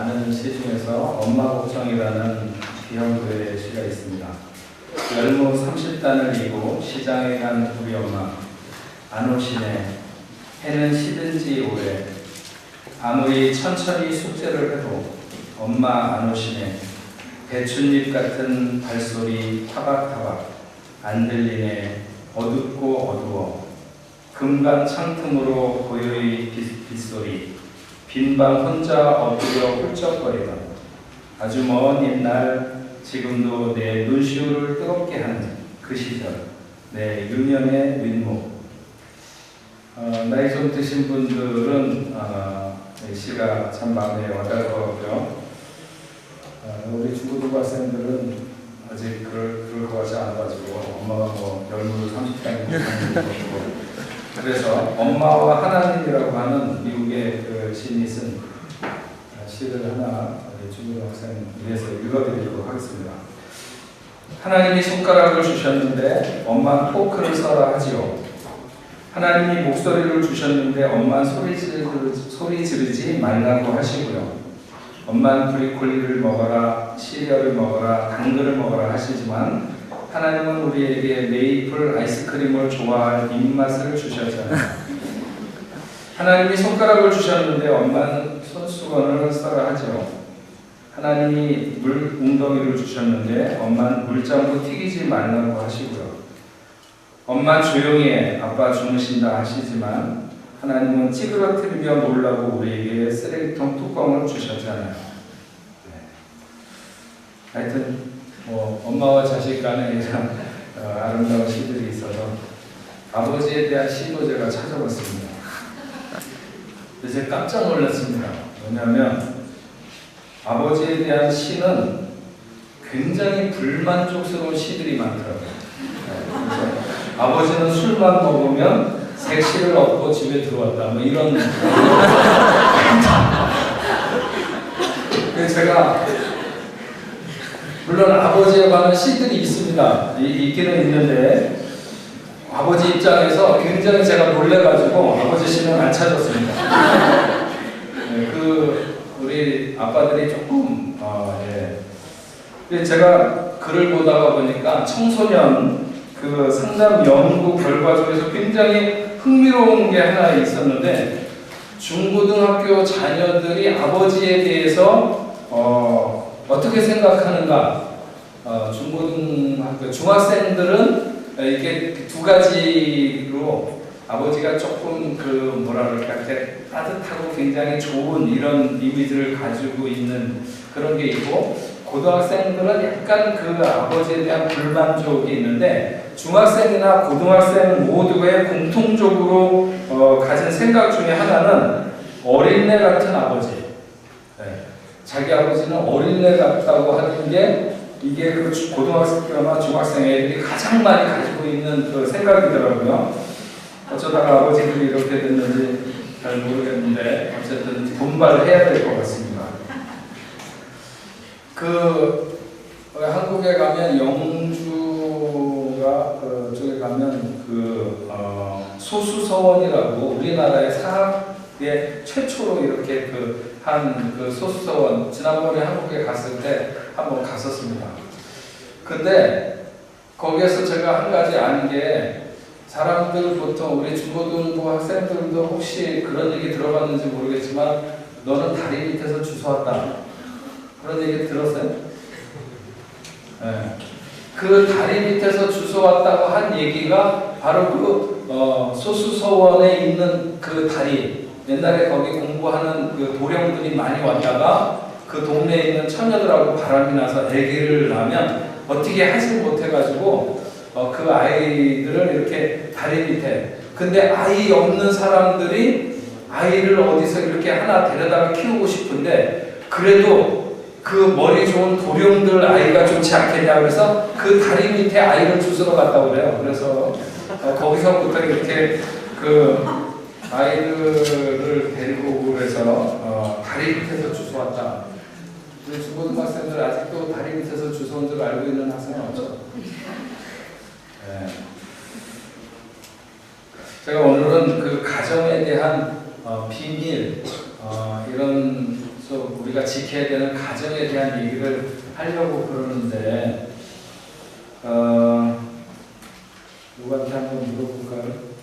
많은 시 중에서 엄마 걱정이라는 비형도의 시가 있습니다. 열무 30단을 이고 시장에 간 우리 엄마 안 오시네. 해는 시든지 오래. 아무리 천천히 숙제를 해도 엄마 안 오시네. 배춧잎 같은 발소리 타박타박 안 들리네. 어둡고 어두워. 금방 창틈으로 고요히 빗소리. 빈방 혼자 엎드려 훌쩍거리던 아주 먼 옛날 지금도 내 눈시울을 뜨겁게 하는 그 시절 내 유년의 민목. 나이 좀 드신 분들은 이 시가 참 마음에 와닿을 것 같고요. 우리 중고등부 학생들은 아직 그럴 것 같지 않아가지고 엄마가 뭐 열무를 30장이 못하는 그래서 엄마와 하나님이라고 하는 미국의 그 시인이 쓴 시를 하나 중고등학생 위해서 읽어드리도록 하겠습니다. 하나님이 손가락을 주셨는데 엄마는 포크를 써라 하지요. 하나님이 목소리를 주셨는데 엄마는 소리 지르지 말라고 하시고요. 엄마는 브리콜리를 먹어라, 시리얼을 먹어라, 당근을 먹어라 하시지만 하나님은 우리에게 메이플 아이스크림을 좋아할 입맛을 주셨잖아요. 하나님이 손가락을 주셨는데 엄마는 손수건을 써라 하죠. 하나님이 물 웅덩이를 주셨는데 엄마는 물장구 튀기지 말라고 하시고요. 엄마 조용히 해, 아빠 주무신다 하시지만 하나님은 찌그러뜨리며 놀라고 우리에게 쓰레기통 뚜껑을 주셨잖아요. 네. 하여튼 엄마와 자식 간에 이런 아름다운 시들이 있어서 아버지에 대한 시도 제가 찾아봤습니다. 그래서 깜짝 놀랐습니다. 왜냐하면 아버지에 대한 시는 굉장히 불만족스러운 시들이 많더라고요. 그래서 아버지는 술만 먹으면 색시를 얻고 집에 들어왔다. 뭐 이런. 그래서 제가 물론 아버지에 관한 시들이 있습니다. 있기는 있는데 아버지 입장에서 굉장히 제가 놀래가지고 아버지 시는 안 찾았습니다. 네, 우리 아빠들이 조금 예. 제가 글을 보다가 보니까 청소년 그 상담 연구 결과 중에서 굉장히 흥미로운 게 하나 있었는데 중고등학교 자녀들이 아버지에 대해서 어떻게 생각하는가? 중고등학교 중학생들은 이렇게 두 가지로 아버지가 조금 뭐라 그럴까 따뜻하고 굉장히 좋은 이런 이미지를 가지고 있는 그런 게 있고 고등학생들은 약간 그 아버지에 대한 불만족이 있는데 중학생이나 고등학생 모두의 공통적으로 가진 생각 중에 하나는 어린애 같은 아버지. 네. 자기 아버지는 어린애 같다고 하는 게 이게 그 고등학생이나 중학생 애들이 가장 많이 가지고 있는 그 생각이더라고요. 어쩌다가 아버지들이 이렇게 됐는지 잘 모르겠는데 어쨌든 분발을 해야 될 것 같습니다. 한국에 가면 영주가 쪽에 가면 소수서원이라고 우리나라의 사학의 최초로 이렇게 한 소수서원 지난번에 한국에 갔을 때 한번 갔었습니다. 근데 거기에서 제가 한 가지 아는 게 사람들 보통 우리 중고등부 학생들도 혹시 그런 얘기 들어봤는지 모르겠지만 너는 다리 밑에서 주워왔다. 그런 얘기 들었어요? 네. 그 다리 밑에서 주워왔다고 한 얘기가 바로 소수서원에 있는 그 다리. 옛날에 거기 공부하는 그 도령들이 많이 왔다가 그 동네에 있는 처녀들하고 바람이 나서 아기를 낳으면 어떻게 하지 못해가지고 그 아이들을 이렇게 다리 밑에. 근데 아이 없는 사람들이 아이를 어디서 이렇게 하나 데려다가 키우고 싶은데 그래도 그 머리 좋은 도령들 아이가 좋지 않겠냐 그래서 그 다리 밑에 아이를 주스러 갔다고 그래요. 그래서 거기서부터 이렇게 그 아이들을 데리고 오고 그래서 다리 밑에서 주워왔다. 우리 중고등학생들 아직도 다리 밑에서 주워온 줄 알고 있는 학생은 없죠. 네. 제가 오늘은 그 가정에 대한 비밀 이런 또 우리가 지켜야 되는 가정에 대한 얘기를 하려고 그러는데 누구한테 한번 물어볼까요?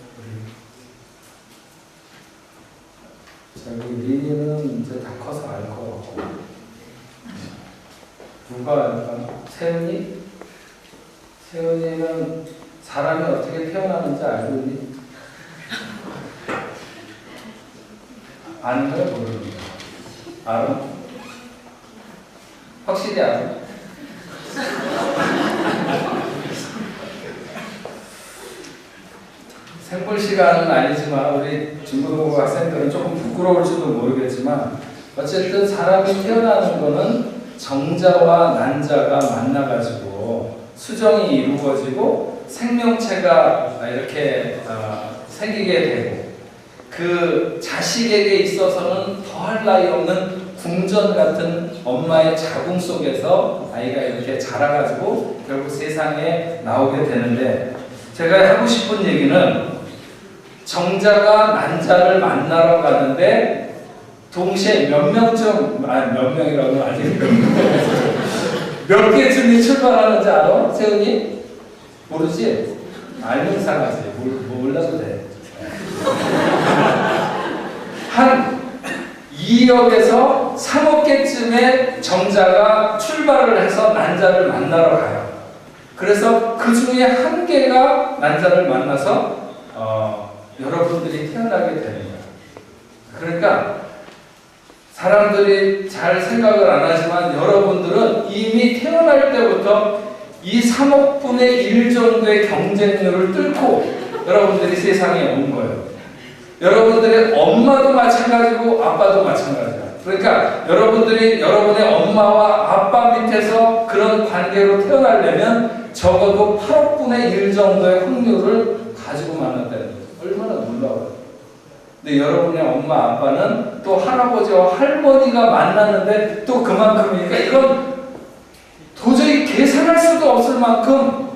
자, 우리 리니는 이제 다 커서 알 것 같고 누가 알까? 세은이? 세은이는 사람이 어떻게 태어나는지 알고 있니? 아는 거야? 모르는 거야? 알아? 확실히 알아? 생볼 시간은 아니지만 우리 중고등부 학생들은 조금 부끄러울지도 모르겠지만 어쨌든 사람이 태어나는 거는 정자와 난자가 만나가지고 수정이 이루어지고 생명체가 이렇게 생기게 되고 그 자식에게 있어서는 더할 나위 없는 궁전 같은 엄마의 자궁 속에서 아이가 이렇게 자라가지고 결국 세상에 나오게 되는데 제가 하고 싶은 얘기는 정자가 난자를 만나러 가는데 동시에 몇 명쯤, 몇 명이라고 아직 몇 개쯤이 출발하는지 알아? 세훈이? 모르지? 알면 상하지. 몰라도 돼. 한 2억에서 3억 개쯤의 정자가 출발을 해서 난자를 만나러 가요. 그래서 그 중에 한 개가 난자를 만나서 여러분들이 태어나게 되는 거예요. 그러니까 사람들이 잘 생각을 안 하지만 여러분들은 이미 태어날 때부터 이 3억 분의 1 정도의 경쟁률을 뚫고 여러분들이 세상에 온 거예요. 여러분들의 엄마도 마찬가지고 아빠도 마찬가지야. 그러니까 여러분들이 여러분의 엄마와 아빠 밑에서 그런 관계로 태어나려면 적어도 8억 분의 1 정도의 확률을 가지고 만난다는 거예요. 얼마나 놀라워요. 근데 여러분의 엄마 아빠는 또 할아버지와 할머니가 만났는데 또 그만큼이니까 이건 도저히 계산할 수도 없을 만큼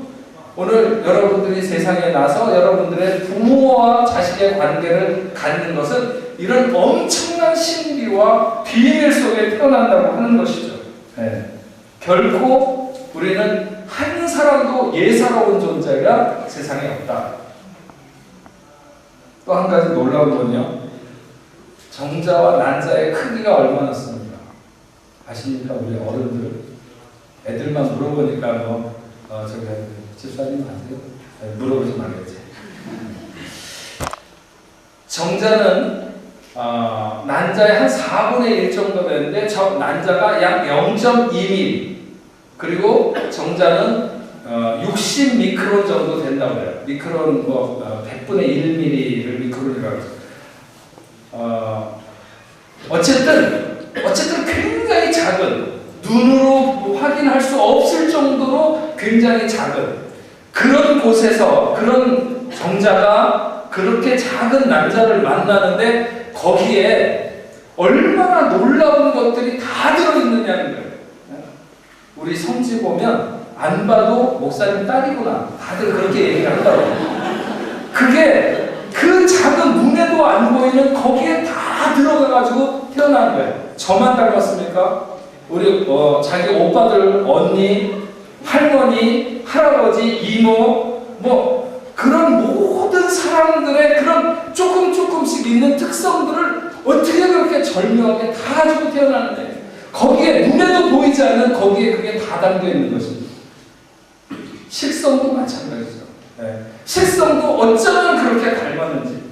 오늘 여러분들이 세상에 나서 여러분들의 부모와 자식의 관계를 갖는 것은 이런 엄청난 신비와 비밀 속에 태어난다고 하는 것이죠. 네. 결코 우리는 한 사람도 예사로운 존재가 세상에 없다. 또 한 가지 놀라운 건요. 정자와 난자의 크기가 얼마나습니까? 아십니까? 우리 어른들. 애들만 물어보니까 저기 집사님 아세요? 물어보지 말겠지. 정자는 난자의 한 4분의 1 정도 되는데 난자가 약 0.2mm 그리고 정자는 60 미크론 정도 된다고 해요. 미크론 100분의 1mm를 미크론이라고 해요. 어쨌든 굉장히 작은 눈으로 확인할 수 없을 정도로 굉장히 작은 그런 곳에서 그런 정자가 그렇게 작은 난자를 만나는데 거기에 얼마나 놀라운 것들이 다 들어있느냐는 거예요. 우리 성지 보면 안 봐도 목사님 딸이구나. 다들 그렇게 얘기를 한다고. 그게 그 작은 눈에도 안 보이는 거기에 다 들어가가지고 태어난 거예요. 저만 닮았습니까? 우리 자기 오빠들, 언니, 할머니, 할아버지, 이모 그런 모든 사람들의 그런 조금씩 있는 특성들을 어떻게 그렇게 절묘하게 다 가지고 태어나는데 거기에 눈에도 보이지 않는 거기에 그게 다 담겨 있는 것입니다. 식성도 마찬가지죠. 네. 식성도 어쩌면 그렇게 닮았는지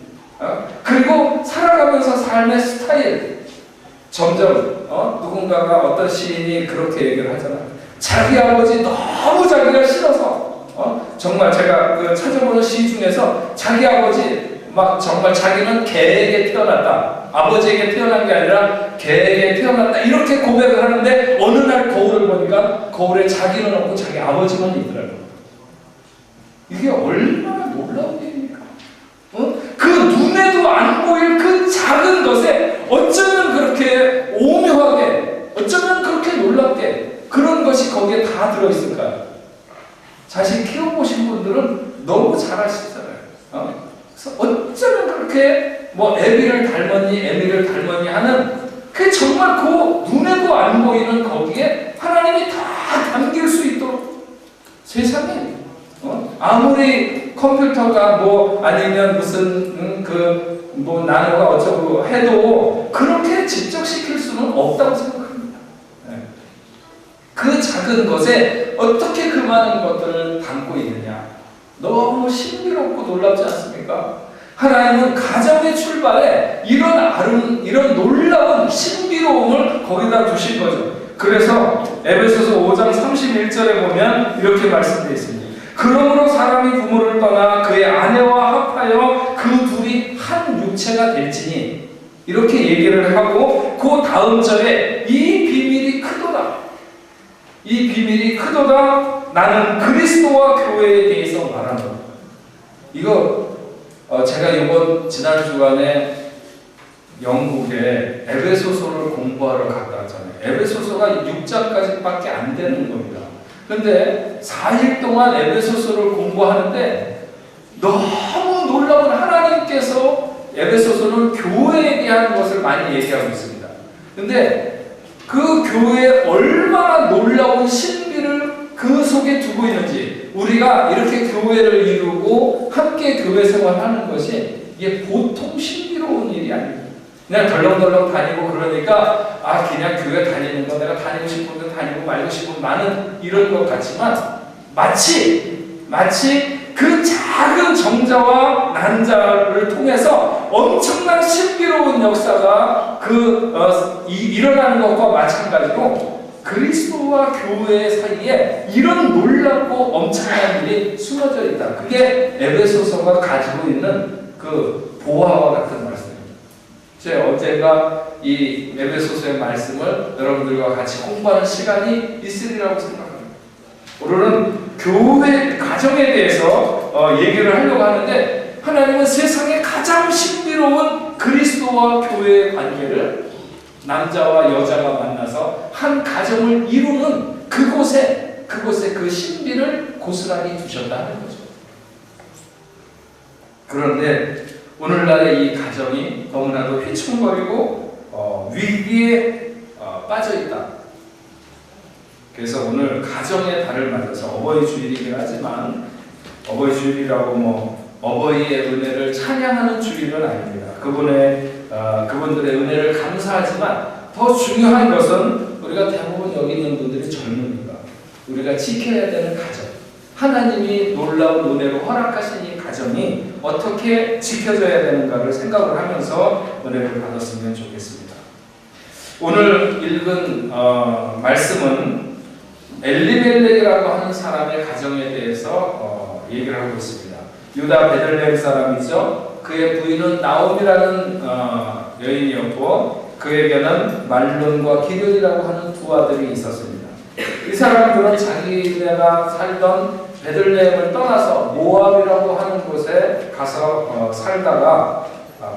그리고 살아가면서 삶의 스타일 점점 누군가가 어떤 시인이 그렇게 얘기를 하잖아요. 자기 아버지 너무 자기가 싫어서 정말 제가 찾아보는 시 중에서 자기 아버지 막 정말 자기는 개에게 태어났다. 아버지에게 태어난 게 아니라 개에게 태어났다. 이렇게 고백을 하는데 어느 날 거울을 보니까 거울에 자기는 없고 자기 아버지만 있더라고요. 이게 얼마나 놀라운 일입니까? 그 눈에도 안 보일 그 작은 것에 어쩌면 그렇게 오묘하게 어쩌면 그렇게 놀랍게 그런 것이 거기에 다 들어있을까요? 자식 키워보신 분들은 너무 잘 아시잖아요. 그래서 어쩌면 그렇게 에비를 닮았니 하는 그게 정말 하나도 안 보이는 거기에 하나님이 다 담길 수 있도록 세상에 아무리 컴퓨터가 아니면 무슨 나노가 어쩌고 해도 그렇게 직접시킬 수는 없다고 생각합니다. 그 작은 것에 어떻게 그 많은 것들을 담고 있느냐. 너무 신비롭고 놀랍지 않습니까? 하나님은 가정의 출발에 이런 놀라운 신비로움을 거기다 두신 거죠. 그래서 에베소서 5장 31절에 보면 이렇게 말씀되어 있습니다. 그러므로 사람이 부모를 떠나 그의 아내와 합하여 그 둘이 한 육체가 될지니, 이렇게 얘기를 하고 그 다음 절에 이 비밀이 크도다. 이 비밀이 크도다. 나는 그리스도와 교회에 대해서 말하노라. 이거 제가 이번 지난 주간에 영국에 에베소서를 공부하러 갔다 왔잖아요. 에베소서가 6장까지밖에 안 되는 겁니다. 근데 4일 동안 에베소서를 공부하는데 너무 놀라운, 하나님께서 에베소서는 교회에 대한 것을 많이 얘기하고 있습니다. 근데 그 교회에 얼마나 놀라운 신비를 그 속에 두고 있는지, 우리가 이렇게 교회를 이루고 함께 교회 생활하는 것이 이게 보통 신비로운 일이 아닙니다. 그냥 덜렁덜렁 다니고 그러니까 그냥 교회 다니는 거, 내가 다니고 싶으면 다니고 말고 싶으면 나는 이런 것 같지만, 마치 그 작은 정자와 난자를 통해서 엄청난 신비로운 역사가 일어나는 것과 마찬가지로 그리스도와 교회 사이에 이런 놀랍고 엄청난 일이 숨어져 있다. 그게 에베소서가 가지고 있는 그 보화와 같은 말씀입니다. 제가 언젠가 이 에베소서의 말씀을 여러분들과 같이 공부하는 시간이 있으리라고 생각합니다. 오늘은 교회, 가정에 대해서 얘기를 하려고 하는데, 하나님은 세상에 가장 신비로운 그리스도와 교회의 관계를 남자와 여자가 만나서 한 가정을 이루는 그곳에 그 신비를 고스란히 두셨다는 거죠. 그런데 오늘날의 이 가정이 너무나도 휘청거리고 위기에 빠져 있다. 그래서 오늘 가정의 달을 맞아서 어버이 주일이긴 하지만, 어버이 주일이라고 어버이의 은혜를 찬양하는 주일은 아닙니다. 그분들의 은혜를 감사하지만 더 중요한 것은 우리가 대부분 여기 있는 분들이 젊으니까 우리가 지켜야 되는 가정, 하나님이 놀라운 은혜로 허락하신 이 가정이 어떻게 지켜져야 되는가를 생각을 하면서 은혜를 받았으면 좋겠습니다. 오늘 읽은 말씀은 엘리멜렉이라고 하는 사람의 가정에 대해서 얘기를 하고 있습니다. 유다 베들레헴 사람이죠. 그의 부인은 나옴이라는 여인이었고 그에게는 말론과 기련이라고 하는 두 아들이 있었습니다. 이 사람들은 자기네가 살던 베들레헴을 떠나서 모압이라고 하는 곳에 가서 살다가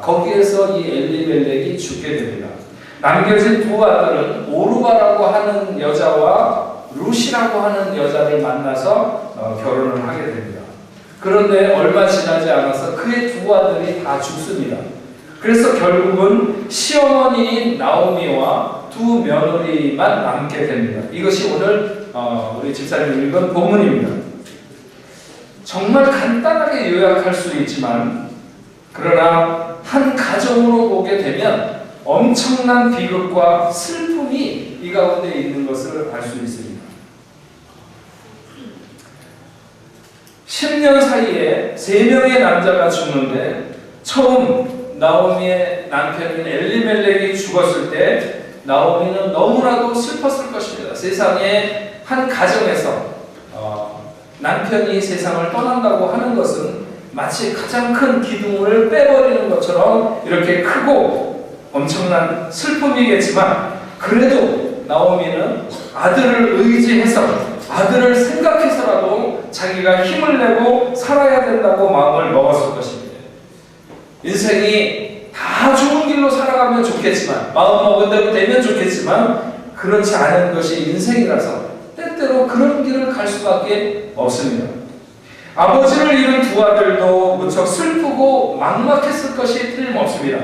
거기에서 이 엘리멜렉이 죽게 됩니다. 남겨진 두 아들은 오르바라고 하는 여자와 루시라고 하는 여자를 만나서 결혼을 하게 됩니다. 그런데 얼마 지나지 않아서 그의 두 아들이 다 죽습니다. 그래서 결국은 시어머니인 나오미와 두 며느리만 남게 됩니다. 이것이 오늘 우리 집사님 읽은 본문입니다. 정말 간단하게 요약할 수 있지만, 그러나 한 가정으로 보게 되면 엄청난 비극과 슬픔이 이 가운데 있는 것을 알 수 있습니다. 10년 사이에 3명의 남자가 죽는데, 처음 나오미의 남편인 엘리멜렉이 죽었을 때 나오미는 너무나도 슬펐을 것입니다. 세상에 한 가정에서 남편이 세상을 떠난다고 하는 것은 마치 가장 큰 기둥을 빼버리는 것처럼 이렇게 크고 엄청난 슬픔이겠지만, 그래도 나오미는 아들을 의지해서, 아들을 생각해서라도 자기가 힘을 내고 살아야 된다고 마음을 먹었을 것입니다. 인생이 다 좋은 길로 살아가면 좋겠지만, 마음 먹은 대로 되면 좋겠지만, 그렇지 않은 것이 인생이라서 때때로 그런 길을 갈 수밖에 없습니다. 아버지를 잃은 두 아들도 무척 슬프고 막막했을 것이 틀림없습니다.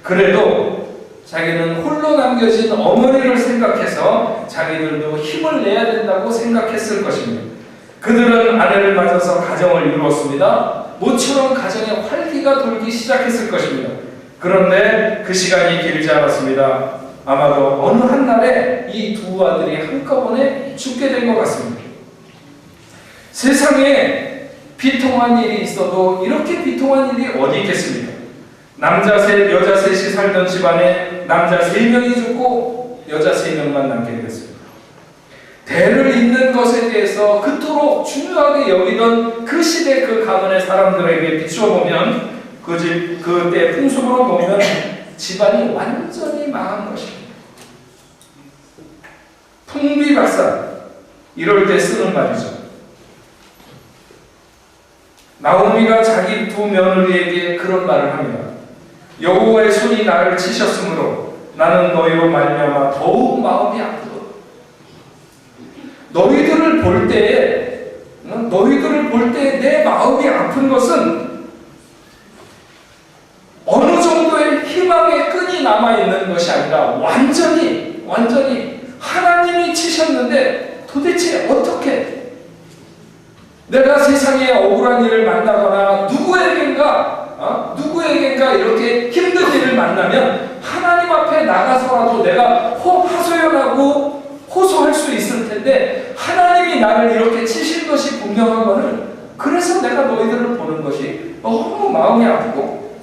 그래도 자기는 홀로 남겨진 어머니를 생각해서 자기들도 힘을 내야 된다고 생각했을 것입니다. 그들은 아내를 맞아서 가정을 이루었습니다. 모처럼 가정에 활기가 돌기 시작했을 것입니다. 그런데 그 시간이 길지 않았습니다. 아마도 어느 한날에 이 두 아들이 한꺼번에 죽게 된 것 같습니다. 세상에 비통한 일이 있어도 이렇게 비통한 일이 어디 있겠습니까? 남자 셋, 여자 셋이 살던 집안에 남자 3명이 죽고 여자 3명만 남게 됐습니다. 대를 잇는 것에 대해서 그토록 중요하게 여기던 그 시대 그 가문의 사람들에게 비추어 보면 그때 풍습으로 보면 집안이 완전히 망한 것입니다. 풍비박산 이럴 때 쓰는 말이죠. 나오미가 자기 두 며느리에게 그런 말을 합니다. 여호와의 손이 나를 치셨으므로 나는 너희로 말미암아 더욱 마음이 아프다. 너희들을 볼 때에 내 마음이 아픈 것은 어느 정도의 희망의 끈이 남아있는 것이 아니라 완전히 하나님이 치셨는데 도대체 어떻게 내가 세상에 억울한 일을 만나거나 누구에겐가 이렇게 힘든 일을 만나면 하나님 앞에 나가서라도 내가 하소연하고 호소할 수 있을 텐데 하나님이 나를 이렇게 치신 것이 분명한 것은 그래서 내가 너희들을 보는 것이 너무 마음이 아프고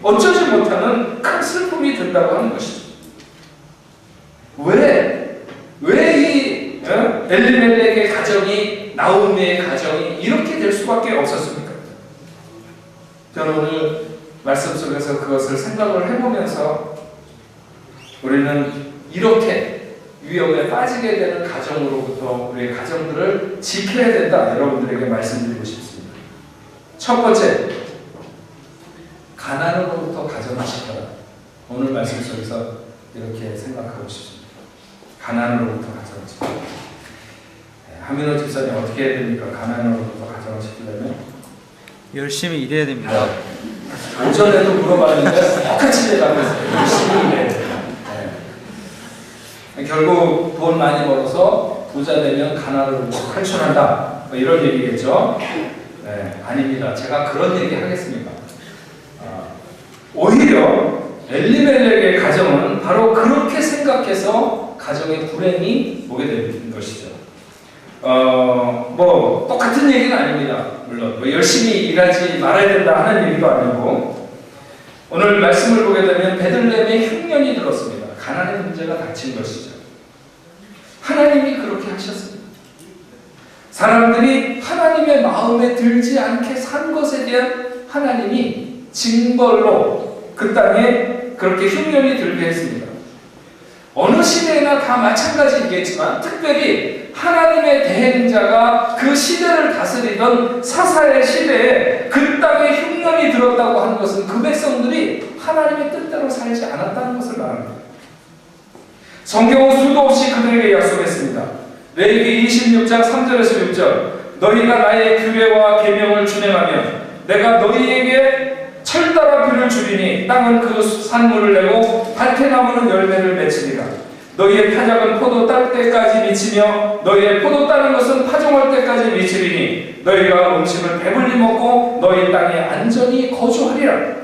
어쩌지 못하는 큰 슬픔이 든다고 하는 것이죠. 왜 이 엘리멜렉의 가정이 나오미의 가정이 이렇게 될 수밖에 없었습니까? 저는 오늘 말씀 속에서 그것을 생각을 해보면서 우리는 이렇게 위험에 빠지게 되는 가정으로부터 우리의 가정들을 지켜야 된다 여러분들에게 말씀드리고 싶습니다. 첫 번째, 가난으로부터 가정을 지켜라. 오늘 말씀 속에서 이렇게 생각하고 싶습니다. 가난으로부터 가정을 지켜라. 한민호 집사님 어떻게 해야 됩니까? 가난으로부터 가정을 지키려면 열심히 일해야 됩니다. 전에도 물어봤는데 똑같이 대답을 했어요. 열심히 일해야 됩니다. 결국 돈 많이 벌어서 부자 되면 가난으로부터 탈출한다. 이런 얘기겠죠? 아닙니다. 제가 그런 얘기 하겠습니까? 오히려 엘리멜렉의 가정은 바로 그렇게 생각해서 가정의 불행이 오게 되는 것이죠. 똑같은 얘기는 아닙니다. 물론 열심히 일하지 말아야 된다 하는 얘기도 아니고 오늘 말씀을 보게 되면 베들레헴에 흉년이 들었습니다. 가난의 문제가 닥친 것이죠. 하나님이 그렇게 하셨습니다. 사람들이 하나님의 마음에 들지 않게 산 것에 대한 하나님이 징벌로 그 땅에 그렇게 흉년이 들게 했습니다. 어느 시대나 다 마찬가지이겠지만 특별히 하나님의 대행자가 그 시대를 다스리던 사사의 시대에 그 땅에 흉년이 들었다고 하는 것은 그 백성들이 하나님의 뜻대로 살지 않았다는 것을 말합니다. 성경은 수도 없이 그들에게 약속했습니다. 레위기 26장 3절에서 6절 너희가 나의 규례와 계명을 준행하면 내가 너희에게 철다라 비를 주리니 땅은 그 산물을 내고 밭에 나무는 열매를 맺히리라. 너희의 타작은 포도 딸 때까지 미치며 너희의 포도 따는 것은 파종할 때까지 미치리니 너희가 음식을 배불리 먹고 너희 땅에 안전히 거주하리라.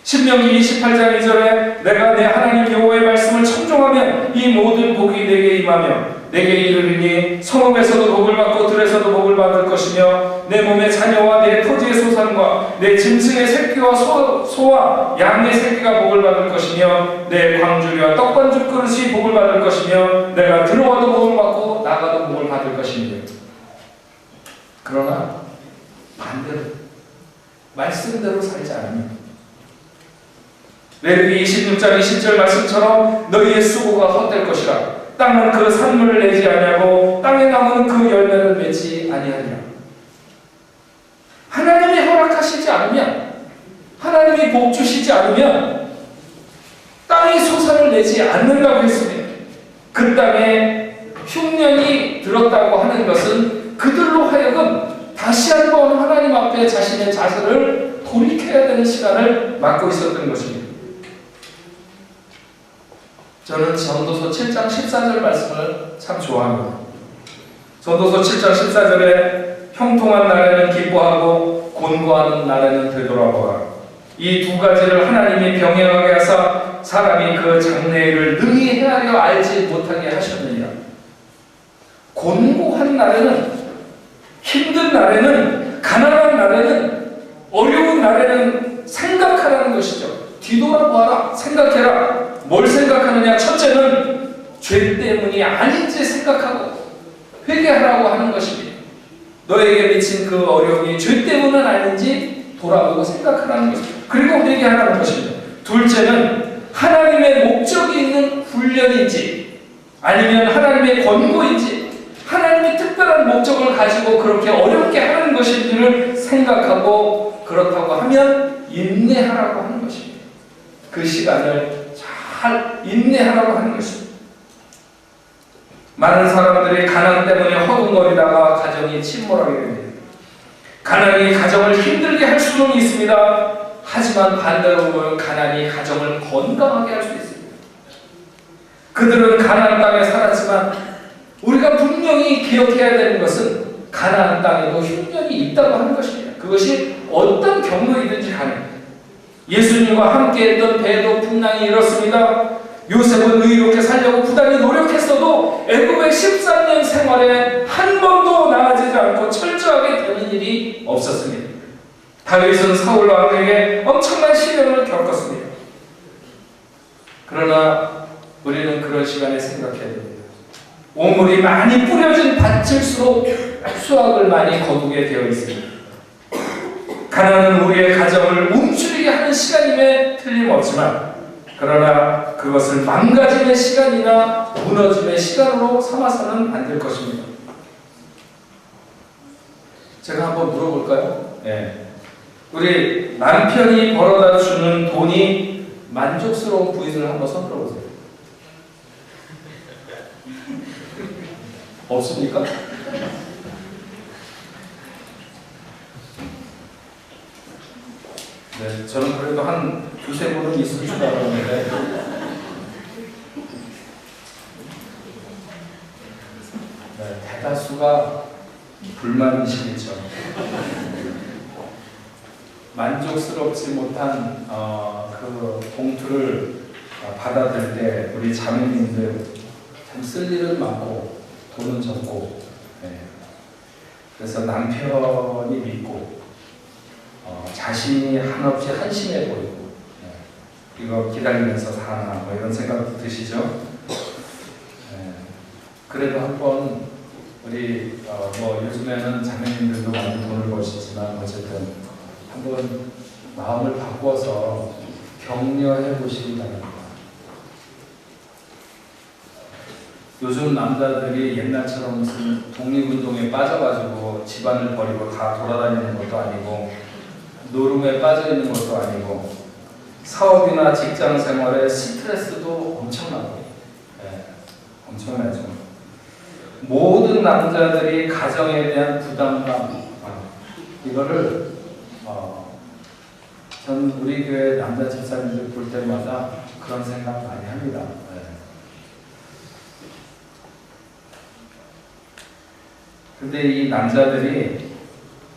신명기 28장 2절에 내가 내 하나님 여호와의 말씀을 청종하면 이 모든 복이 내게 임하며 내게 이르리니 성읍에서도 복을 받고 들에서도 복을 받을 것이며 내 몸의 자녀와 내 토지의 소산과 내 짐승의 새끼와 소와 양의 새끼가 복을 받을 것이며 내 광주리와 떡반죽 그릇이 복을 받을 것이며 내가 들어와도 복을 받고 나가도 복을 받을 것이며 그러나 반대로 말씀대로 살지 않으면 레위기 26장 20절 말씀처럼 너희의 수고가 헛될 것이라. 땅은 그 산물을 내지 아니하고 땅의 나무는 그 열매를 맺지 아니하리라. 하나님이 허락하시지 않으면 하나님이 복 주시지 않으면 땅이 소산을 내지 않는다고 했습니다. 그 땅에 흉년이 들었다고 하는 것은 그들로 하여금 다시 한번 하나님 앞에 자신의 자세를 돌이켜야 되는 시간을 맞고 있었던 것입니다. 저는 전도서 7장 14절 말씀을 참 좋아합니다. 전도서 7장 14절에 형통한 날에는 기뻐하고 곤고한 날에는 되돌아보라. 이 두 가지를 하나님이 병행하게 하사 사람이 그 장래일을 능히 헤아려 알지 못하게 하셨느니라. 곤고한 날에는, 힘든 날에는, 가난한 날에는, 어려운 날에는 생각하라는 것이죠. 뒤돌아보아라. 생각해라. 뭘 생각하느냐? 첫째는 죄 때문이 아닌지 생각하고 회개하라고 하는 것입니다. 너에게 미친 그 어려움이 죄 때문은 아닌지 돌아보고 생각하라는 것입니다. 그리고 회개하라는 것입니다. 둘째는 하나님의 목적이 있는 훈련인지 아니면 하나님의 권고인지 하나님의 특별한 목적을 가지고 그렇게 어렵게 하는 것인지를 생각하고 그렇다고 하면 인내하라고 하는 것입니다. 그 시간을 잘 인내하라고 하는 것입니다. 많은 사람들이 가난 때문에 허둥거리다가 가정이 침몰하게 됩니다. 가난이 가정을 힘들게 할 수는 있습니다. 하지만 반대로 보면 가난이 가정을 건강하게 할 수 있습니다. 그들은 가나안 땅에 살았지만 우리가 분명히 기억해야 되는 것은 가나안 땅에도 흉년이 있다고 하는 것입니다. 그것이 어떤 경로이든지 간에 예수님과 함께했던 배도 풍랑이 일었습니다. 요셉은 의롭게 살려고 부단히 노력했어도 애굽의 13년 생활에 한 번도 나아지지 않고 철저하게 되는 일이 없었습니다. 다윗은 사울 왕에게 엄청난 시련을 겪었습니다. 그러나 우리는 그런 시간에 생각해야 됩니다. 오물이 많이 뿌려진 밭일수록 수확을 많이 거두게 되어 있습니다. 가난은 우리의 가정을 움츠리게 하는 시간임에 틀림없지만 그러나 그것을 망가짐의 시간이나 무너짐의 시간으로 삼아서는 안 될 것입니다. 제가 한번 물어볼까요? 네. 우리 남편이 벌어다 주는 돈이 만족스러운 부인을 한번 손들어 보세요. 없습니까? 네, 저는 그래도 한 두세 분은 있을 줄 알았는데 네, 대다수가 불만이시겠죠. 만족스럽지 못한 그 봉투를 받아들 때 우리 자매님들 참 쓸 일은 많고 돈은 적고 그래서 남편이 믿고 자신이 한없이 한심해 보이고 이거 기다리면서 사나 뭐 이런 생각도 드시죠? 그래도 한번 우리 뭐 요즘에는 자매님들도 많이 돈을 버시지만 어쨌든 한번 마음을 바꿔서 격려해 보시기 바랍니다. 요즘 남자들이 옛날처럼 무슨 독립운동에 빠져가지고 집안을 버리고 다 돌아다니는 것도 아니고 노름에 빠져 있는 것도 아니고 사업이나 직장 생활에 스트레스도 엄청나고 엄청나죠. 모든 남자들이 가정에 대한 부담감 이거를 전 우리 교회 남자 집사님들 볼 때마다 그런 생각 많이 합니다. 근데 이 남자들이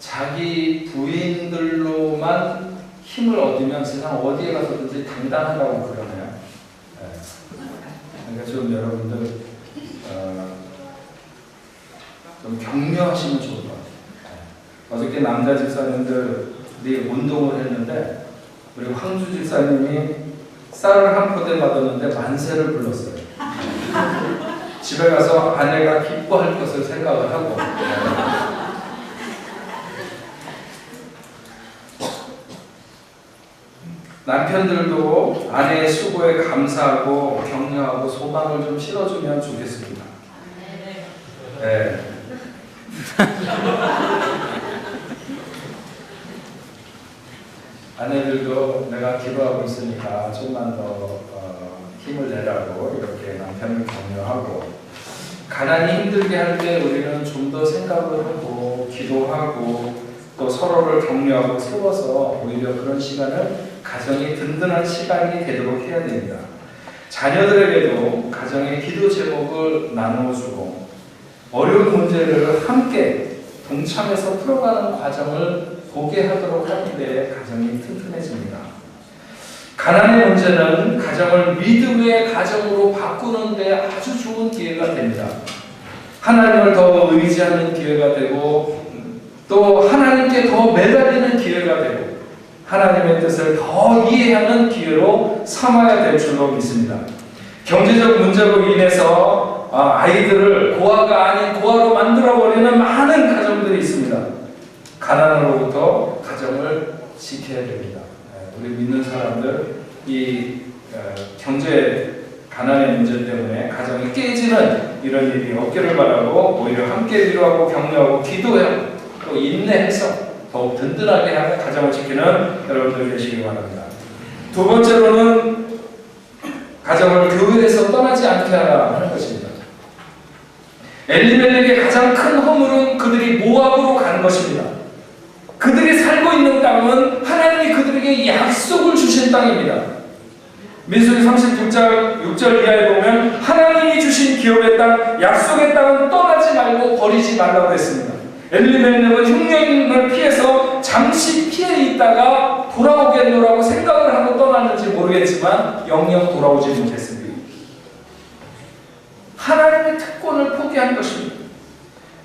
자기 부인들로만 힘을 얻으면 세상 어디에 가서든지 당당하다고 그러네요. 그러니까 좀 여러분들 좀 격려하시면 좋을 것 같아요. 어저께 남자 집사님들이 운동을 했는데 우리 황주 집사님이 쌀을 한 포대 받았는데 만세를 불렀어요. 집에 가서 아내가 기뻐할 것을 생각을 하고 남편들도 아내의 수고에 감사하고 격려하고 소망을 좀 실어주면 좋겠습니다. 네. 아내들도 내가 기도하고 있으니까 좀만 더 힘을 내라고 이렇게 남편을 격려하고 가난이 힘들게 할 때 우리는 좀 더 생각을 하고 기도하고 또 서로를 격려하고 세워서 오히려 그런 시간을 가정이 든든한 시간이 되도록 해야 됩니다. 자녀들에게도 가정의 기도 제목을 나누어주고 어려운 문제를 함께 동참해서 풀어가는 과정을 보게 하도록 하는 데 가정이 튼튼해집니다. 가난의 문제는 가정을 믿음의 가정으로 바꾸는 데 아주 좋은 기회가 됩니다. 하나님을 더 의지하는 기회가 되고 또 하나님께 더 매달리는 기회가 되고 하나님의 뜻을 더 이해하는 기회로 삼아야 될 줄로 믿습니다. 경제적 문제로 인해서 아이들을 고아가 아닌 고아로 만들어버리는 많은 가정들이 있습니다. 가난으로부터 가정을 지켜야 됩니다. 우리 믿는 사람들 이 경제 가난의 문제 때문에 가정이 깨지는 이런 일이 없기를 바라고 오히려 함께 위로하고 격려하고 기도하고 또 인내해서 더욱 든든하게 하는 가정을 지키는 여러분들 되시기 바랍니다. 두 번째로는 가정을 교회에서 떠나지 않게 하라 하는 것입니다. 엘리멜렉의 가장 큰 허물은 그들이 모압으로 간 것입니다. 그들이 살고 있는 땅은 하나님이 그들에게 약속을 주신 땅입니다. 민수기 36장 6절 이하에 보면 하나님이 주신 기업의 땅, 약속의 땅은 떠나지 말고 버리지 말라고 했습니다. 엘리멜렉은 흉년을 피해서 잠시 피해 있다가 돌아오겠노라고 생각을 하고 떠났는지 모르겠지만 영영 돌아오지 못했습니다. 하나님의 특권을 포기한 것입니다.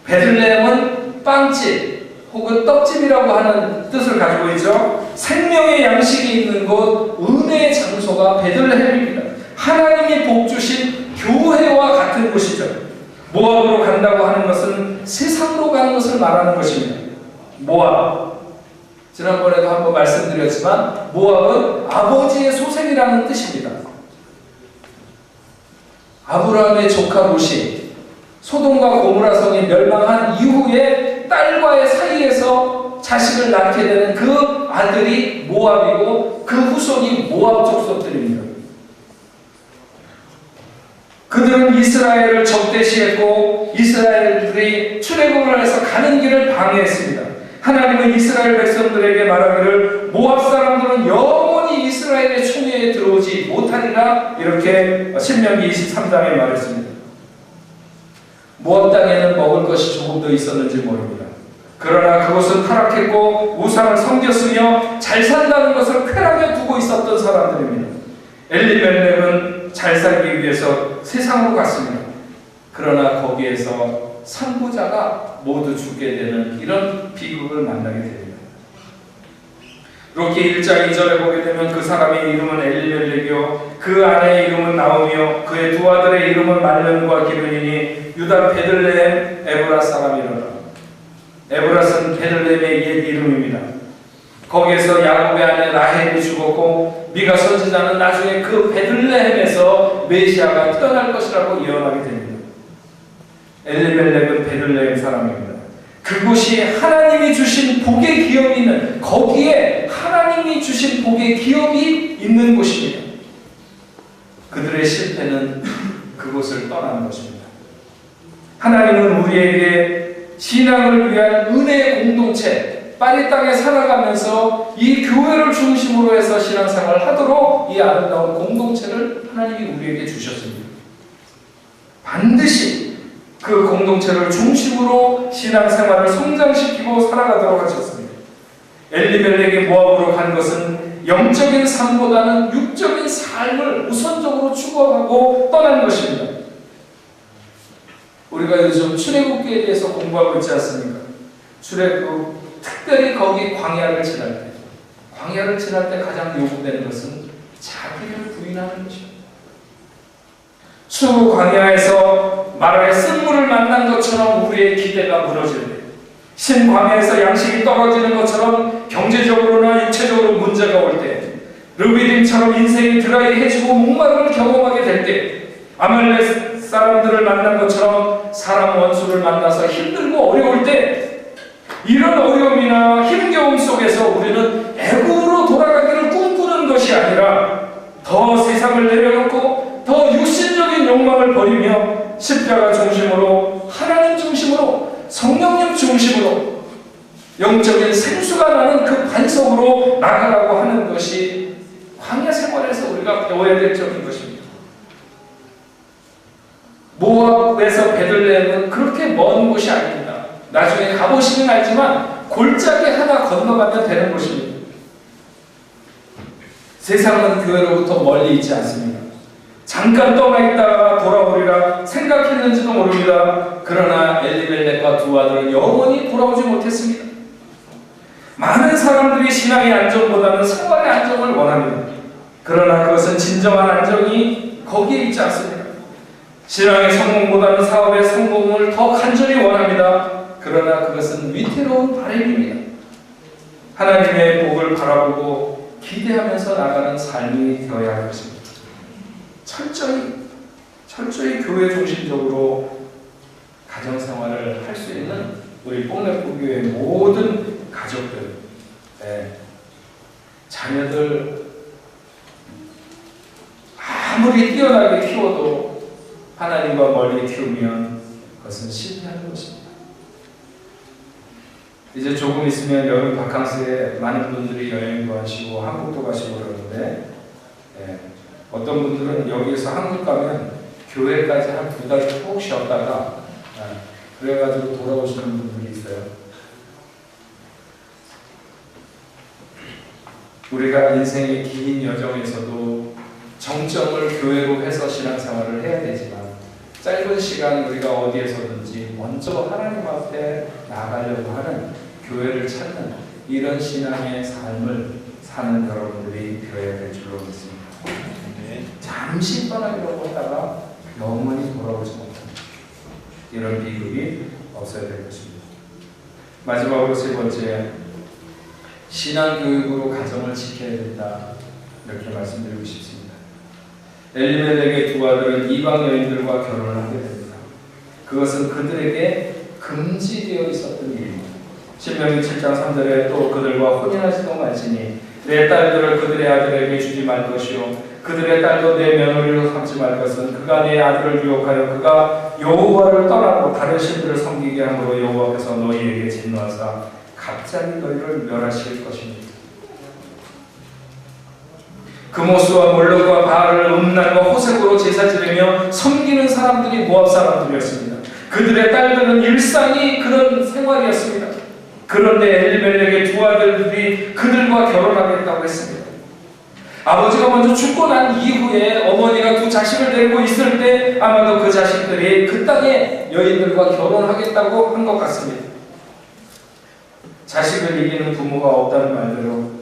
베들레헴은 빵집 혹은 떡집이라고 하는 뜻을 가지고 있죠. 생명의 양식이 있는 곳, 은혜의 장소가 베들레헴입니다. 하나님이 복 주신 교회와 같은 곳이죠. 모압으로 간다고 하는 것은 세상으로 가는 것을 말하는 것입니다. 모압, 지난번에도 한번 말씀드렸지만 모압은 아버지의 소생이라는 뜻입니다. 아브라함의 조카 롯이 소돔과 고모라 성이 멸망한 이후에 딸과의 사이에서 자식을 낳게 되는 그 아들이 모압이고 그 후손이 모압 족속들입니다. 그들은 이스라엘을 적대시했고 이스라엘들이 출애굽을 해서 가는 길을 방해했습니다. 하나님은 이스라엘 백성들에게 말하기를 모압 사람들은 영원히 이스라엘의 총회에 들어오지 못하리라 이렇게 신명기 23장에 말했습니다. 모압 땅에는 먹을 것이 조금 더 있었는지 모릅니다. 그러나 그곳은 타락했고 우상을 섬겼으며 잘 산다는 것을 쾌락에 두고 있었던 사람들입니다. 엘리멜렉은 잘 살기 위해서 세상으로 갔습니다. 그러나 거기에서 선구자가 모두 죽게 되는 이런 비극을 만나게 됩니다. 롯기 1장 2절에 보게 되면 그 사람의 이름은 엘리멜렉이요 그 아내의 이름은 나오미요 그의 두 아들의 이름은 말론과 기르니니 유다 베들레헴 에브라 사람이로라. 에브라스는 베들레헴의 옛 이름입니다. 거기에서 야곱의 아내 라헬이 죽었고 미가 선지자는 나중에 그 베들레헴에서 메시아가 태어날 것이라고 예언하게 됩니다. 엘리멜렉은 베들레헴 사람입니다. 그곳이 하나님이 주신 복의 기업이 있는 거기에 하나님이 주신 복의 기업이 있는 곳입니다. 그들의 실패는 그곳을 떠나는 것입니다. 하나님은 우리에게 신앙을 위한 은혜의 공동체 파리 땅에 살아가면서 이 교회를 중심으로 해서 신앙생활을 하도록 이 아름다운 공동체를 하나님이 우리에게 주셨습니다. 반드시 그 공동체를 중심으로 신앙생활을 성장시키고 살아가도록 하셨습니다. 엘리멜렉이 모압으로 간 것은 영적인 삶보다는 육적인 삶을 우선적으로 추구하고 떠난 것입니다. 우리가 요즘 출애굽기에 대해서 공부하고 있지 않습니까? 출애굽 특별히 거기 광야를 지날 때, 광야를 지날 때 가장 요구되는 것은 자기를 부인하는 것입니다. 추 광야에서 마라의 쓴물을 만난 것처럼 우리의 기대가 무너질 때, 신 광야에서 양식이 떨어지는 것처럼 경제적으로나 육체적으로 문제가 올 때, 르비딤처럼 인생이 드라이해지고 목마름을 경험하게 될 때, 아말렉 사람들을 만난 것처럼 사람 원수를 만나서 힘들고 어려울 때 이런 어려움이나 힘겨움 속에서 우리는 애굽으로 돌아가기를 꿈꾸는 것이 아니라 더 세상을 내려놓고 더 육신적인 욕망을 버리며 십자가 중심으로 하나님 중심으로 성령님 중심으로 영적인 생수가 나는 그 반석으로 나가라고 하는 것이 광야 생활에서 우리가 배워야 될 점인 것입니다. 모압에서 베들레헴은 그렇게 먼 곳이 아닙니다. 나중에 가보시면 알지만 골짜기 하나 건너가면 되는 곳입니다. 세상은 교회로부터 멀리 있지 않습니다. 잠깐 떠나 있다가 돌아오리라 생각했는지도 모릅니다. 그러나 엘리멜렉과 두 아들은 영원히 돌아오지 못했습니다. 많은 사람들이 신앙의 안정보다는 생활의 안정을 원합니다. 그러나 그것은 진정한 안정이 거기에 있지 않습니다. 신앙의 성공보다는 사업의 성공을 더 간절히 원합니다. 그러나 그것은 위태로운 바람입니다. 하나님의 복을 바라보고 기대하면서 나가는 삶이 되어야 할 것입니다. 철저히 교회 중심적으로 가정생활을 할 수 있는 우리 뽕레포교의 모든 가족들, 자녀들 아무리 뛰어나게 키워도 하나님과 멀리 키우면 그것은 실패하는 것입니다. 이제 조금 있으면 여름 바캉스에 많은 분들이 여행도 하시고 한국도 가시고 그러는데, 어떤 분들은 여기에서 한국 가면 교회까지 한 2달 푹 쉬었다가 그래가지고 돌아오시는 분들이 있어요. 우리가 인생의 긴 여정에서도 정점을 교회로 해서 신앙생활을 해야 되지만 짧은 시간 우리가 어디에서든지 먼저 하나님 앞에 나가려고 하는 교회를 찾는 이런 신앙의 삶을 사는 여러분들이 되어야 될 줄로 믿습니다. 잠시 떠나려고 하다가 영원히 돌아오지 못합니다. 이런 비극이 없어야 될 것입니다. 마지막으로 세 번째, 신앙교육으로 가정을 지켜야 된다, 이렇게 말씀드리고 싶습니다. 엘리멜렉의 두 아들은 이방 여인들과 결혼을 하게 됩니다. 그것은 그들에게 금지되어 있었던 일입니다. 신명기 7장 3절에 또 그들과 혼인하지도 말지니 내 딸들을 그들의 아들에게 주지 말 것이요 그들의 딸도 내 며느리로 삼지 말 것은 그가 내 아들을 유혹하여 그가 여호와를 떠나고 다른 신들을 섬기게 함으로 여호와께서 너희에게 진노하사 갑자기 너희를 멸하실 것입니다. 그모스와 몰록과 바알을 음란과 호색으로 제사 지내며 섬기는 사람들이 모압 사람들이었습니다. 그들의 딸들은 일상이 그런 생활이었습니다. 그런데 엘리멜렉의 두 아들들이 그들과 결혼하겠다고 했습니다. 아버지가 먼저 죽고 난 이후에 어머니가 두 자식을 데리고 있을 때 아마도 그 자식들이 그 땅의 여인들과 결혼하겠다고 한 것 같습니다. 자식을 이기는 부모가 없다는 말대로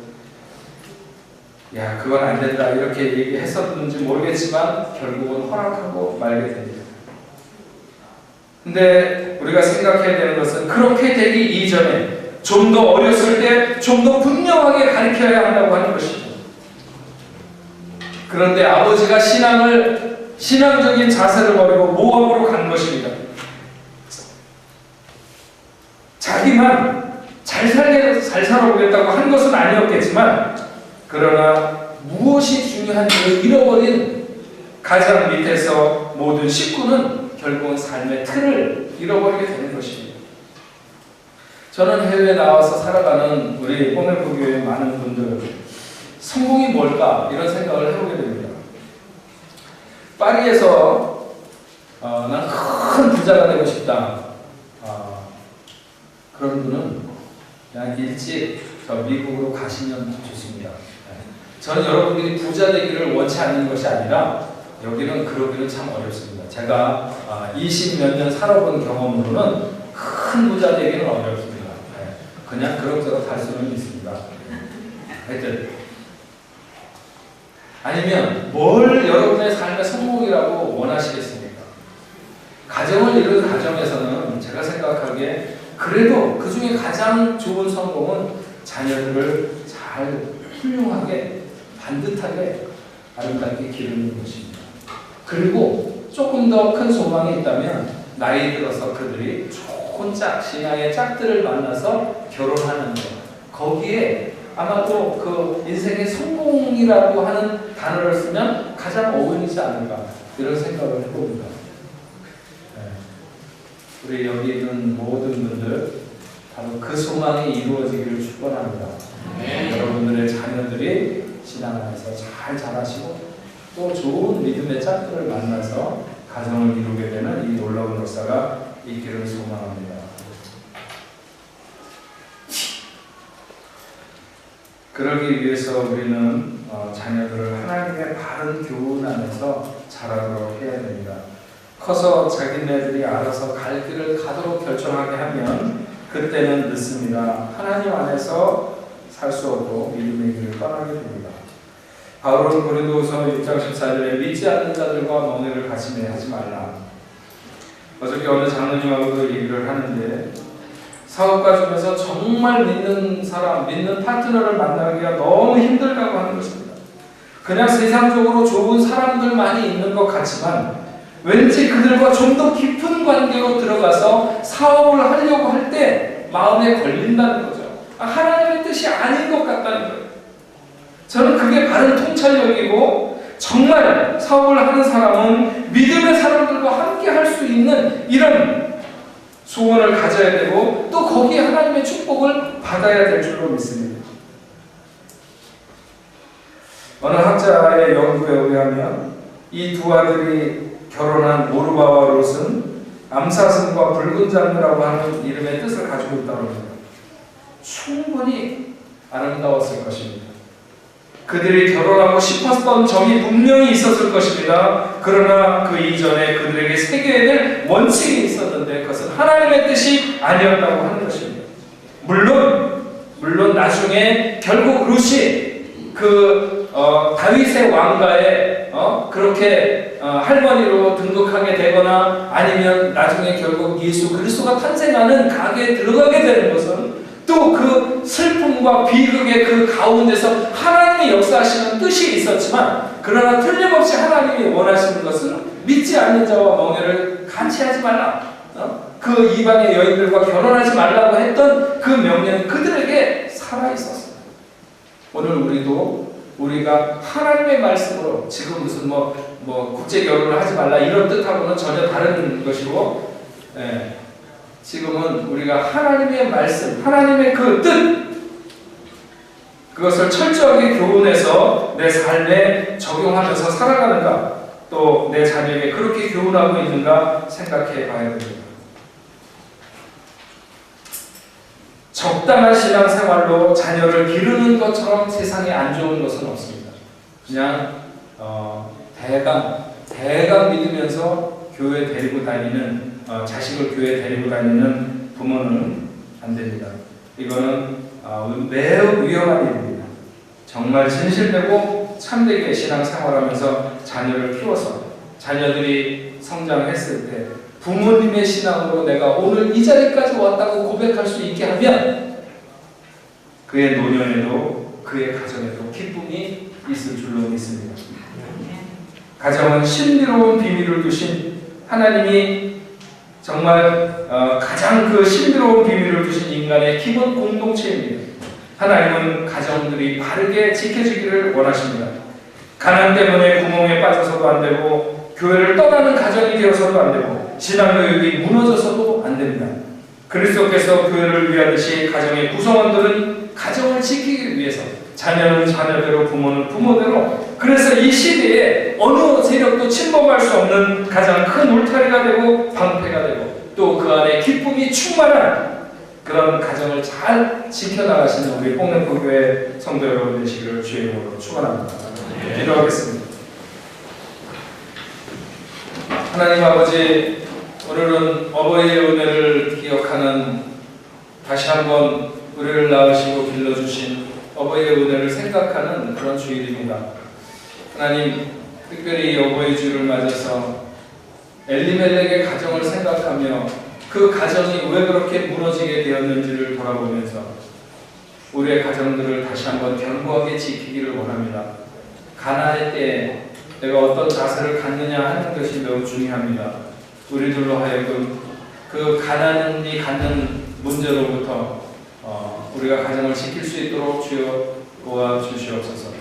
야 그건 안 된다 이렇게 얘기했었는지 모르겠지만 결국은 허락하고 말게 됩니다. 근데 우리가 생각해야 되는 것은 그렇게 되기 이전에 좀 더 어렸을 때 좀 더 분명하게 가르쳐야 한다고 하는 것이죠. 그런데 아버지가 신앙적인 자세를 버리고 모함으로 간 것입니다. 자기만 잘 살아보겠다고 한 것은 아니었겠지만 그러나 무엇이 중요한지를 잃어버린 가장 밑에서 모든 식구는 결국은 삶의 틀을 잃어버리게 되는 것입니다. 저는 해외에 나와서 살아가는 우리 뽕레포교회 많은 분들 성공이 뭘까 이런 생각을 해보게 됩니다. 파리에서 난 큰 부자가 되고 싶다 그런 분은 그냥 일찍 저 미국으로 가시면 좋습니다. 전 여러분들이 부자 되기를 원치 않는 것이 아니라 여기는 그러기는 참 어렵습니다. 제가 20몇 년 살아본 경험으로는 큰 부자 되기는 어렵습니다. 그냥 그럭저럭 할 수는 있습니다. 하여튼 아니면 뭘 여러분의 삶의 성공이라고 원하시겠습니까? 가정을 이룬 가정에서는 제가 생각하기에 그래도 그 중에 가장 좋은 성공은 자녀들을 잘 훌륭하게 반듯하게 아름답게 기르는 것입니다. 그리고 조금 더 큰 소망이 있다면 나이 들어서 그들이 좋은 신앙의 짝들을 만나서 결혼하는 것, 거기에 아마도 그 인생의 성공이라고 하는 단어를 쓰면 가장 어울리지 않을까 이런 생각을 해봅니다. 우리 여기 있는 모든 분들 바로 그 소망이 이루어지기를 축원합니다. 여러분들의 자녀들이 신앙 안에서 잘 자라시고 또 좋은 믿음의 짝들을 만나서 가정을 이루게 되는 이 놀라운 역사가 있기를 소망합니다. 그러기 위해서 우리는 자녀들을 하나님의 바른 교훈 안에서 자라도록 해야 됩니다. 커서 자기네들이 알아서 갈 길을 가도록 결정하게 하면 그때는 늦습니다. 하나님 안에서 살 수 없고 믿음의 길을 떠나게 됩니다. 바울은 고린도후서 6장 14절에 믿지 않는 자들과 멍에를 같이 하지 말라. 어저께 어느 장로님하고도 얘기를 하는데 사업가 중에서 정말 믿는 사람, 믿는 파트너를 만나기가 너무 힘들다고 하는 것입니다. 그냥 세상적으로 좋은 사람들만이 있는 것 같지만 왠지 그들과 좀 더 깊은 관계로 들어가서 사업을 하려고 할 때 마음에 걸린다는 거죠. 하나님의 뜻이 아닌 것 같다는 거예요. 저는 그게 바른 통찰력이고 정말 사업을 하는 사람은 믿음의 사람들과 함께 할 수 있는 이런 소원을 가져야 되고 또 거기에 하나님의 축복을 받아야 될 줄로 믿습니다. 어느 학자의 연구에 의하면 이 두 아들이 결혼한 모르바와 롯은 암사슴과 붉은 장르라고 하는 이름의 뜻을 가지고 있다고 합니다. 충분히 아름다웠을 것입니다. 그들이 결혼하고 싶었던 점이 분명히 있었을 것입니다. 그러나 그 이전에 그들에게 새겨야 될 원칙이 있었는데 그것은 하나님의 뜻이 아니었다고 하는 것입니다. 물론 나중에 결국 룻이 다윗의 왕가에 그렇게 할머니로 등극하게 되거나 아니면 나중에 결국 예수 그리스도가 탄생하는 가게에 들어가게 되는 것은 또 그 슬픔과 비극의 그 가운데서 하나님의 역사하시는 뜻이 있었지만 그러나 틀림없이 하나님이 원하시는 것은 믿지 않는 자와 멍에를 같이 하지 말라. 그 이방의 여인들과 결혼하지 말라고 했던 그 명령은 그들에게 살아있었습니다. 오늘 우리가 하나님의 말씀으로 지금 무슨 국제 결혼을 하지 말라 이런 뜻하고는 전혀 다른 것이고 지금은 우리가 하나님의 말씀, 하나님의 그 뜻 그것을 철저하게 교훈해서 내 삶에 적용하면서 살아가는가 또 내 자녀에게 그렇게 교훈하고 있는가 생각해 봐야 됩니다. 적당한 신앙생활로 자녀를 기르는 것처럼 세상에 안 좋은 것은 없습니다. 그냥 대강 믿으면서 교회 데리고 다니는 자식을 교회 데리고 다니는 부모는 안 됩니다. 이거는 매우 위험한 일입니다. 정말 진실되고 참되게 신앙생활하면서 자녀를 키워서 자녀들이 성장했을 때 부모님의 신앙으로 내가 오늘 이 자리까지 왔다고 고백할 수 있게 하면 그의 노년에도 그의 가정에도 기쁨이 있을 줄로 믿습니다. 가정은 신비로운 비밀을 두신 하나님이 정말 가장 그 신비로운 비밀을 두신 인간의 기본 공동체입니다. 하나님은 가정들이 바르게 지켜지기를 원하십니다. 가난 때문에 구멍에 빠져서도 안 되고 교회를 떠나는 가정이 되어서도 안 되고 신앙교육이 무너져서도 안 됩니다. 그리스도께서 교회를 위하듯이 가정의 구성원들은 가정을 지키기 위해서 자녀는 자녀대로 부모는 부모대로 그래서 이 시대에 어느 세력도 침범할 수 없는 가장 큰 울타리가 되고 방패가 되고 또 그 안에 기쁨이 충만한 그런 가정을 잘 지켜나가시는 우리 뽕내포교회 성도 여러분 되시기를 주의 이름으로 축원합니다. 기도하겠습니다. 하나님 아버지, 오늘은 어버이의 은혜를 기억하는 다시 한번 우리를 낳으시고 길러주신 어버이의 은혜를 생각하는 그런 주일입니다. 하나님, 특별히 이 어버이 주를 맞아서 엘리멜렉의 가정을 생각하며 그 가정이 왜 그렇게 무너지게 되었는지를 돌아보면서 우리의 가정들을 다시 한번 견고하게 지키기를 원합니다. 가나안의 때에 내가 어떤 자세를 갖느냐 하는 것이 매우 중요합니다. 우리들로 하여금 그 가난이 갖는 문제로부터 우리가 가정을 지킬 수 있도록 주여 도와주시옵소서.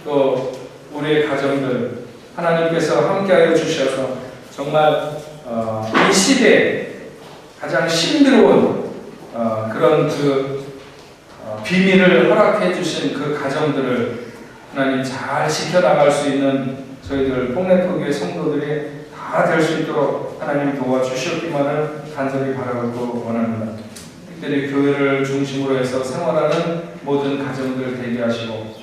또 우리의 가정들 하나님께서 함께하여 주셔서 정말 이 시대에 가장 신비로운 그런 비밀을 허락해 주신 그 가정들을 하나님 잘 지켜나갈 수 있는 저희들 뽕내포교회 성도들이 다 다 될 수 있도록 하나님 도와주셨기만을 간절히 바라고 원합니다. 특별히 교회를 중심으로 해서 생활하는 모든 가정들 되게 하시고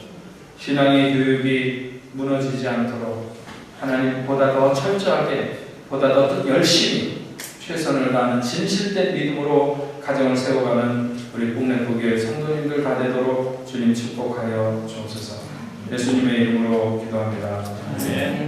신앙의 교육이 무너지지 않도록 하나님 보다 더 철저하게 보다 더 열심히 최선을 다하는 진실된 믿음으로 가정을 세워가는 우리 국내교회 성도님들 다 되도록 주님 축복하여 주옵소서. 예수님의 이름으로 기도합니다. 네.